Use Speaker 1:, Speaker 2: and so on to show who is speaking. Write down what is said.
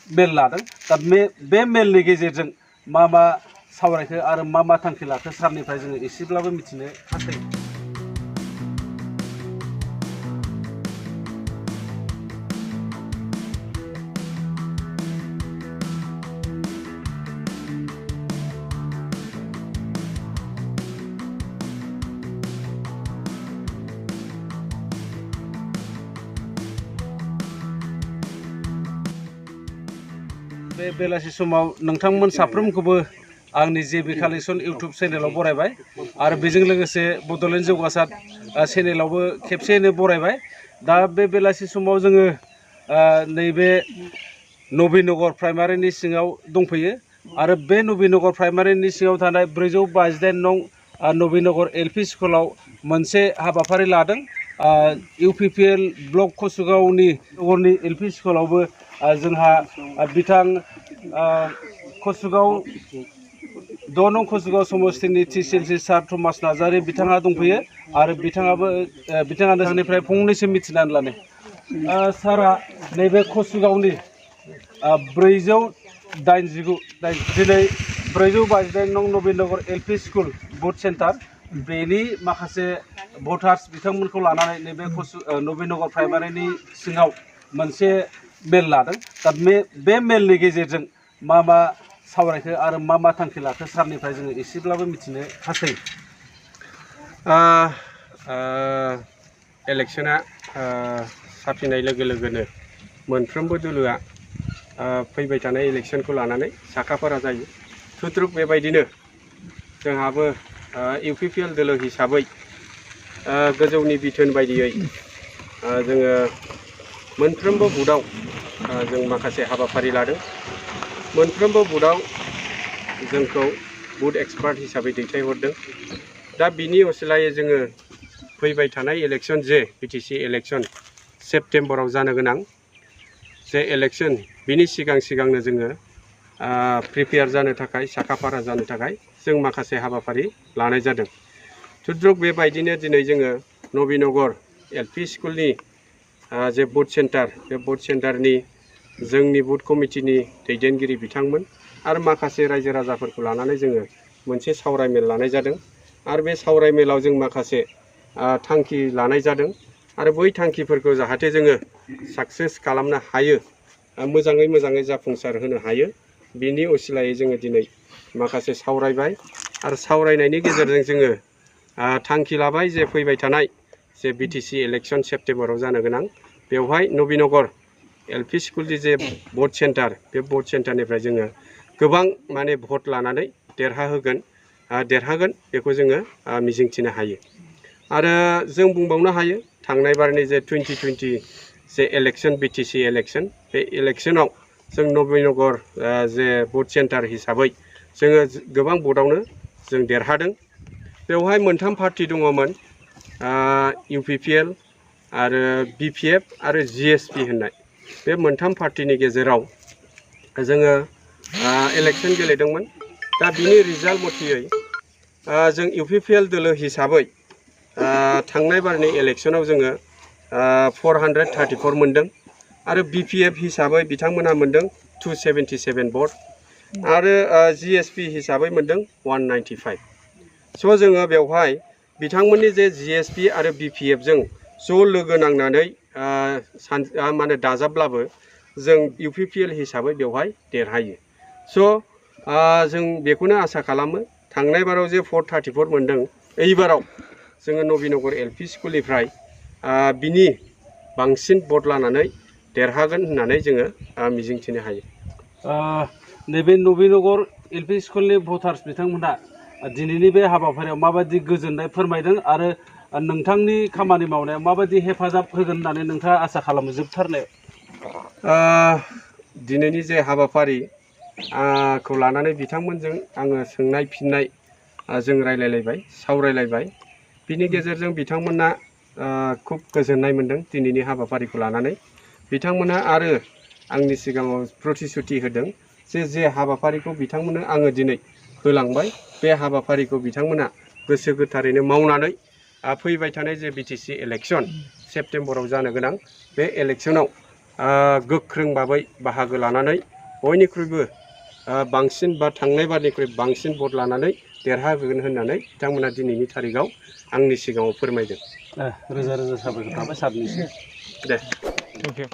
Speaker 1: मेल लादों दा बे मेलनि गेजेरजों मा सावरायखो आरो मा थांखि लाखो सारनिफ्राय जोङो एसेब्लाबो मिथिनो हास्थायो। बे बेलासि समाव नोंथांमोन साफ्रोमखौबो आंनि JB कालेक्शन इउटुब चेनेलाव बरायबाय आरो बेजों लोगोसे बड'लेण्ड जौगासार चेनेलावबो खेबसेयैनो बरायबाय। दा बे बेलासि समाव जोङो नैबे नबीनगर प्राइमारिनि सिङाव दंफैयो आरो बे नबीनगर प्राइमारिनि सिङाव थानाय 428 नं नबीनगर LP स्कुलाव मोनसे हाबाफारि लादों। UPPL ब्लक कसुगावनि LP स्कुलावबो जोंहा बिथां कसुगाव 6 नं कसुगाव समस्तिनि TCLC सार थमास नार्जारी बिथाङा दंफैयो आरो बिथाङा नोंथांनिफ्राय फंनैसो मिथिनानै लानो। सारा नैबे कसुगावनि 489 दिनै 428 नं नबीनगर LP स्कुल बुथ सेन्टार बेनि माखासे भटार्स बिथांमोनखौ लानानै नैबे नबीनगर प्राइमारिनि सिङाव मोनसे मेल लादों दा बे मेलनि गेजेरजों मा सावरायखो आरो मा थांखि लाखो सारनिफ्राय जोङो एसेब्लाबो मिथिनो हास्थायो।
Speaker 2: इलेक्शना साफिनाय लोगो लोगोनो मोनफ्रोमबो दोलोआ फैबाय थानाय इलेक्शनखौ लानानै साखाफारा जायो। सुद्रुग बेबायदिनो जोंहाबो UPPL दोलो हिसाबै गोजौनि बिथोन बायदियै जोङो मोनफ्रोमबो बुथआव जों माखासे हाबाफारि लादों। मोनफ्रोमबो बुथआव जोंखौ बुथ एक्सपार्ट हिसाबै दैथायहरदों। दा बिनि असिलायै जोङो फैबाय थानाय इलेक्शन जे BTC इलेक्शन सेप्टेम्बराव जानो गोनां जे इलेक्शन बिनि सिगांनो जोङो प्रिपेयार जानो थाखाय साखाफारा जानो थाखाय जों माखासे हाबाफारि लानाय जादों। सुद्रुग बेबायदिनो दिनै जोङो नबीनगर LP स्कुलनि जे बुथ सेन्टार बे बुथ सेन्टारनि जोंनि बुथ कमिटिनि दैदेनगिरि बिथांमोन आरो माखासे रायजो राजाफोरखौ लानानै जोङो मोनसे सावरायमेल लानाय जादों आरो बे सावरायमेलाव जों माखासे थांखि लानाय जादों आरो बै थांखिफोरखौ जाहाथे जोङो साक्सेस खालामनो हायो, मोजाङै जाफुंसार होनो हायो, बिनि असिलायै जोङो दिनै माखासे सावरायबाय आरो सावरायनायनि गेजेरजों जोङो थांखि लाबाय जे फैबाय थानाय जे BTC इलेक्शन सेप्टेम्बराव जानो गोनां बेवहाय नबीनगर LP स्कुलनि जे भट सेन्टार बे भट सेन्टारनिफ्राय जोङो गोबां माने भट लानानै देरहागोन बेखौ जोङो मिजिंथिनो हायो। आरो जों बुंबावनो हायो थांनाय बारनि जे 2020 जे इलेक्शन BTC इलेक्शन बे इलेक्शनाव जों नबीनगर जे भट सेन्टार हिसाबै जोङो गोबां भटआवनो जों देरहादों। बेवहाय मोनथाम पार्टी दङमोन, UPPL आरो BPF आरो GSP होननाय बे मोनथाम पार्टीनि गेजेराव जोङो इलेक्शन गेलेदोंमोन। दा बिनि रिजाल्ट मथेयै जों UPPL दोलो हिसाबै थांनाय बारनि इलेक्शनाव जोङो 434 मोनदों आरो BPF हिसाबै बिथांमोनहा मोनदों 277 भट आरो GSP हिसाबै मोनदों 195। स' जोङो बेवहाय बिथांमोननि जे GSP आरो BPF जों ज' लोगो नांनानै माने दाजाबब्लाबो जों UPPL हिसाबै बेवहाय देरहायो। स' जों बेखौनो आसा खालामो थांनाय बाराव जे 434 मोनदों, एइबाराव जोङो नबीनगर LP स्कुलनिफ्राय बिनि बांसिन भट लानानै देरहागोन होननानै जोङो मिजिंथिनो हायो।
Speaker 1: नैबे नबीनगर LP स्कुलनि भटार्स बिथांमोनहा दिनैनि बे हाबाफारियाव माबायदि गोजोननाय फोरमायदों आरो नोंथांनि खामानि मावनायाव माबायदि हेफाजाब होगोन होननानै नोंथाङा आसा खालामो जोबथारनायाव?
Speaker 2: दिनैनि जे हाबाफारि खौ लानानै बिथांमोनजों आङो सोंनाय फिननाय जों रायलायलायबाय, सावरायलायबाय। बिनि गेजेरजों बिथांमोना खुब गोजोननाय मोनदों दिनैनि हाबाफारिखौ लानानै। बिथांमोना आरो आंनि सिगाङाव प्रतिश्रुति होदों जे हाबाफारिखौ बिथांमोननो आङो दिनै होलांबाय बे हाबाफारिखौ बिथांमोना गोसो गोथारैनो मावनानै फैबाय थानाय जे BTC इलेक्शन सेप्टेम्बराव जानो गोनां बे इलेक्शनाव गोख्रों भाबै बाहागो लानानै बयनिख्रुइबो बांसिन बा थांनाय बारनिख्रुइ बांसिन भट लानानै देरहागोन होननानै बिथांमोना दिनैनि थारिखआव आंनि सिगाङाव फोरमायदों।
Speaker 1: रोजा रोजा साबायखर थाबाय सारनिसिम।
Speaker 2: दे।
Speaker 3: Thank you.